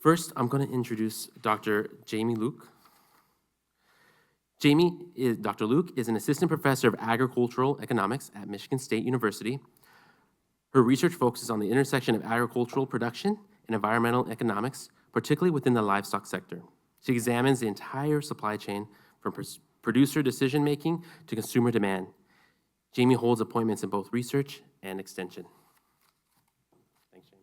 First, I'm going to introduce Dr. Jaime Luke. Dr. Luke is an assistant professor of agricultural economics at Michigan State University. Her research focuses on the intersection of agricultural production and environmental economics, particularly within the livestock sector. She examines the entire supply chain from producer decision-making to consumer demand. Jaime holds appointments in both research and extension. Thanks, Jaime.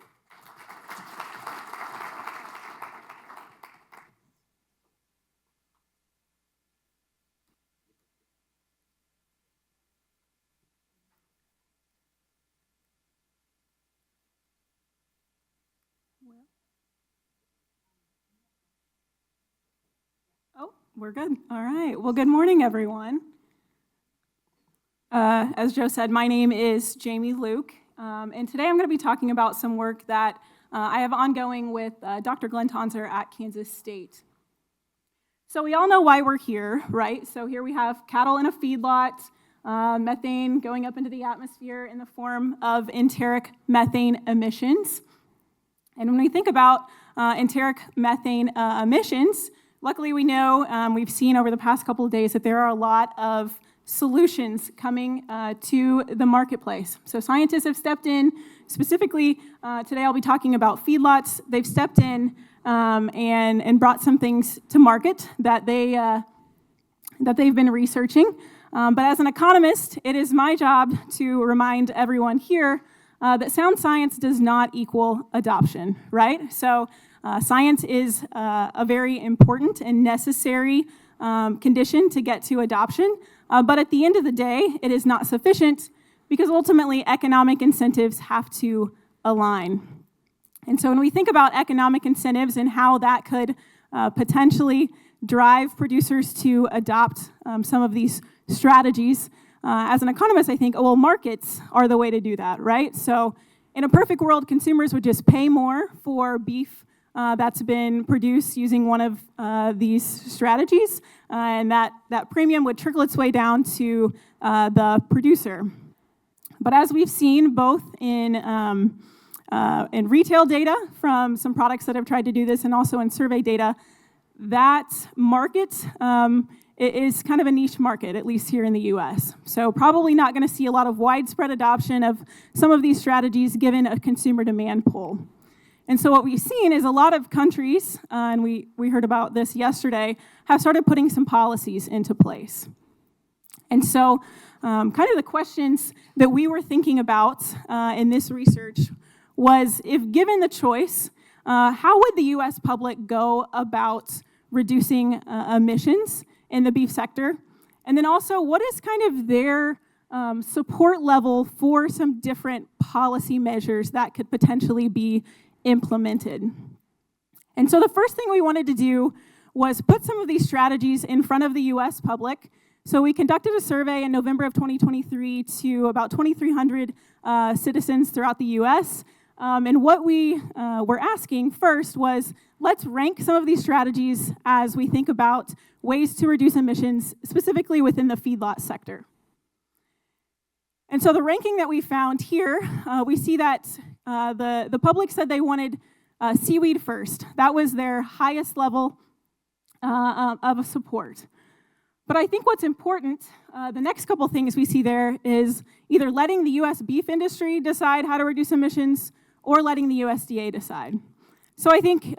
Oh, we're good. All right. Well, good morning, everyone. As Joe said, my name is Jaime Luke, and today I'm going to be talking about some work that I have ongoing with Dr. Glenn Tonser at Kansas State. So we all know why we're here, right? So here we have cattle in a feedlot, methane going up into the atmosphere in the form of enteric methane emissions. And when we think about enteric methane emissions, luckily we know, we've seen over the past couple of days that there are a lot of solutions coming to the marketplace. So scientists have stepped in. Specifically, today I'll be talking about feedlots. They've stepped in and brought some things to market that they've been researching. But as an economist, it is my job to remind everyone here that sound science does not equal adoption, right? So science is a very important and necessary condition to get to adoption. But at the end of the day, it is not sufficient because ultimately economic incentives have to align. And so when we think about economic incentives and how that could potentially drive producers to adopt some of these strategies, as an economist, I think, well, markets are the way to do that, right? So in a perfect world, consumers would just pay more for beef that's been produced using one of these strategies, and that premium would trickle its way down to the producer. But as we've seen both in retail data from some products that have tried to do this and also in survey data, that market is kind of a niche market, at least here in the US. So probably not going to see a lot of widespread adoption of some of these strategies given a consumer demand pull. And so what we've seen is a lot of countries, and we heard about this yesterday, have started putting some policies into place. And so kind of the questions that we were thinking about in this research was, if given the choice, how would the US public go about reducing emissions in the beef sector? And then also, what is kind of their support level for some different policy measures that could potentially be implemented? And so the first thing we wanted to do was put some of these strategies in front of the US public. So we conducted a survey in November of 2023 to about 2,300 citizens throughout the US. And what we were asking first was, let's rank some of these strategies as we think about ways to reduce emissions, specifically within the feedlot sector. And so the ranking that we found here, we see that the public said they wanted seaweed first. That was their highest level of support. But I think what's important, the next couple things we see there is either letting the US beef industry decide how to reduce emissions or letting the USDA decide. So I think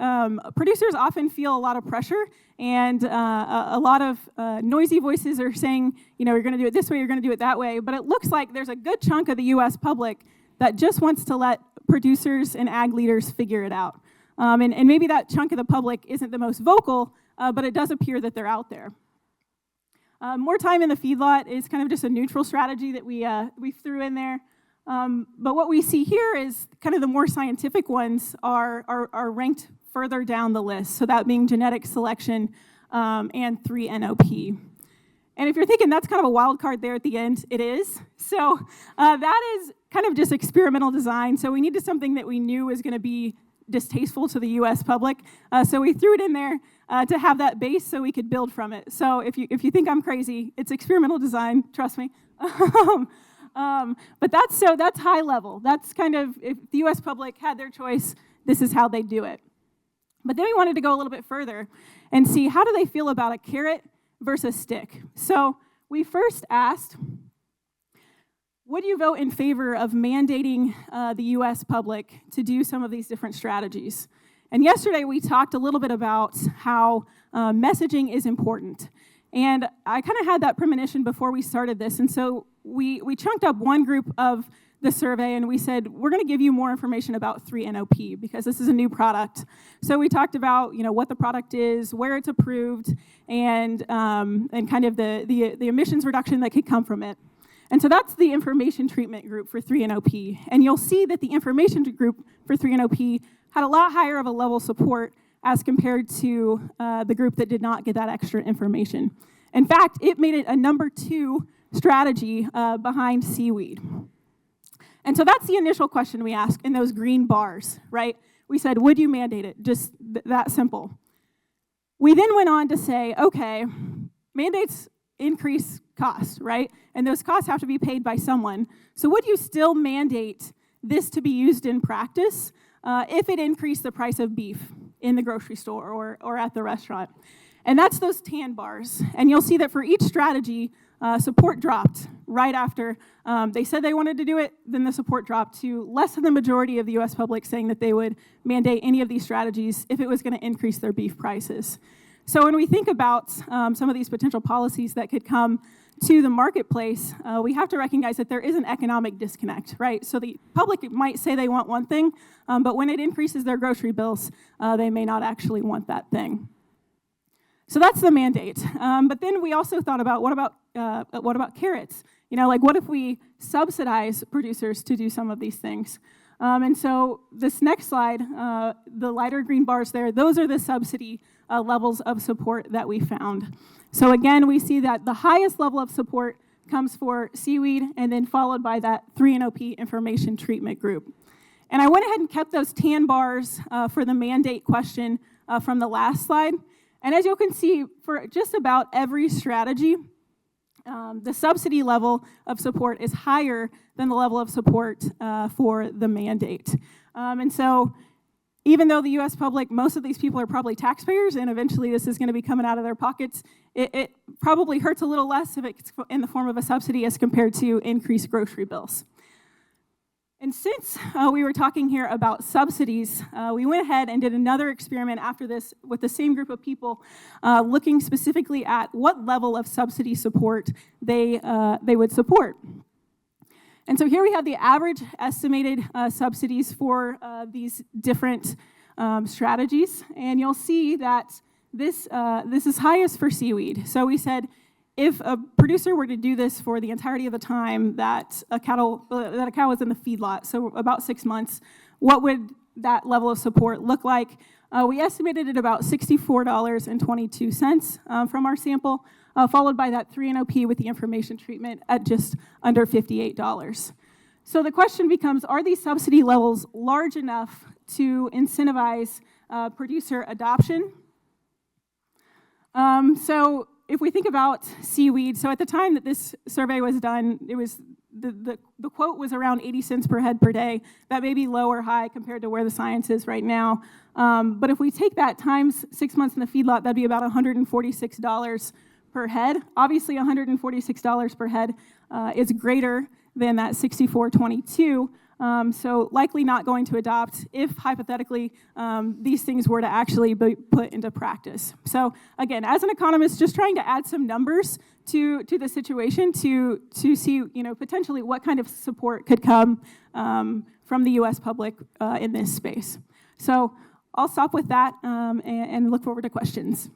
producers often feel a lot of pressure, and a lot of noisy voices are saying, you know, you're going to do it this way, you're going to do it that way. But it looks like there's a good chunk of the US public that just wants to let producers and ag leaders figure it out. And maybe that chunk of the public isn't the most vocal, but it does appear that they're out there. More time in the feedlot is kind of just a neutral strategy that we threw in there. But what we see here is kind of the more scientific ones are ranked further down the list, so that being genetic selection and 3-NOP. And if you're thinking that's kind of a wild card there at the end, it is. So that is kind of just experimental design, so we needed something that we knew was going to be distasteful to the US public, so we threw it in there to have that base so we could build from it. So if you think I'm crazy, it's experimental design, trust me. But that's high level. That's kind of, if the US public had their choice, this is how they do it. But then we wanted to go a little bit further and see how do they feel about a carrot versus stick. So we first asked, would you vote in favor of mandating the US public to do some of these different strategies? And yesterday we talked a little bit about how messaging is important. And I kind of had that premonition before we started this. And so we chunked up one group of the survey and we said, we're going to give you more information about 3NOP because this is a new product. So we talked about, what the product is, where it's approved, and kind of the emissions reduction that could come from it. And so that's the information treatment group for 3NOP. And you'll see that the information group for 3NOP had a lot higher of a level of support as compared to the group that did not get that extra information. In fact, it made it a number 2 strategy behind seaweed. And so that's the initial question we asked in those green bars, right? We said, would you mandate it? Just that simple. We then went on to say, okay, mandates increase costs, right? And those costs have to be paid by someone. So would you still mandate this to be used in practice if it increased the price of beef in the grocery store or at the restaurant? And that's those tan bars. And you'll see that for each strategy, support dropped right after they said they wanted to do it, then the support dropped to less than the majority of the US public saying that they would mandate any of these strategies if it was going to increase their beef prices. So when we think about some of these potential policies that could come to the marketplace, we have to recognize that there is an economic disconnect, right? So the public might say they want one thing, but when it increases their grocery bills, they may not actually want that thing. So that's the mandate. But then we also thought about what about carrots? What if we subsidize producers to do some of these things? And so this next slide, the lighter green bars there, those are the subsidy levels of support that we found. So again, we see that the highest level of support comes for seaweed and then followed by that 3NOP information treatment group. And I went ahead and kept those tan bars for the mandate question from the last slide. And as you can see, for just about every strategy, the subsidy level of support is higher than the level of support for the mandate. And so even though the US public, most of these people are probably taxpayers, and eventually this is going to be coming out of their pockets, it probably hurts a little less if it's in the form of a subsidy as compared to increased grocery bills. And since we were talking here about subsidies, we went ahead and did another experiment after this with the same group of people, looking specifically at what level of subsidy support they would support. And so here we have the average estimated subsidies for these different strategies, and you'll see that this is highest for seaweed. So we said, if a producer were to do this for the entirety of the time that a cow was in the feedlot, so about 6 months, what would that level of support look like? We estimated it about $64.22 from our sample, followed by that 3NOP with the information treatment at just under $58. So the question becomes, are these subsidy levels large enough to incentivize producer adoption? So if we think about seaweed, so at the time that this survey was done, it was the quote was around 80 cents per head per day. That may be low or high compared to where the science is right now. But if we take that times 6 months in the feedlot, that'd be about $146 per head. Obviously, $146 per head is greater than that $64.22. So likely not going to adopt if, hypothetically, these things were to actually be put into practice. So again, as an economist, just trying to add some numbers to the situation to see, potentially what kind of support could come from the U.S. public in this space. So I'll stop with that and look forward to questions.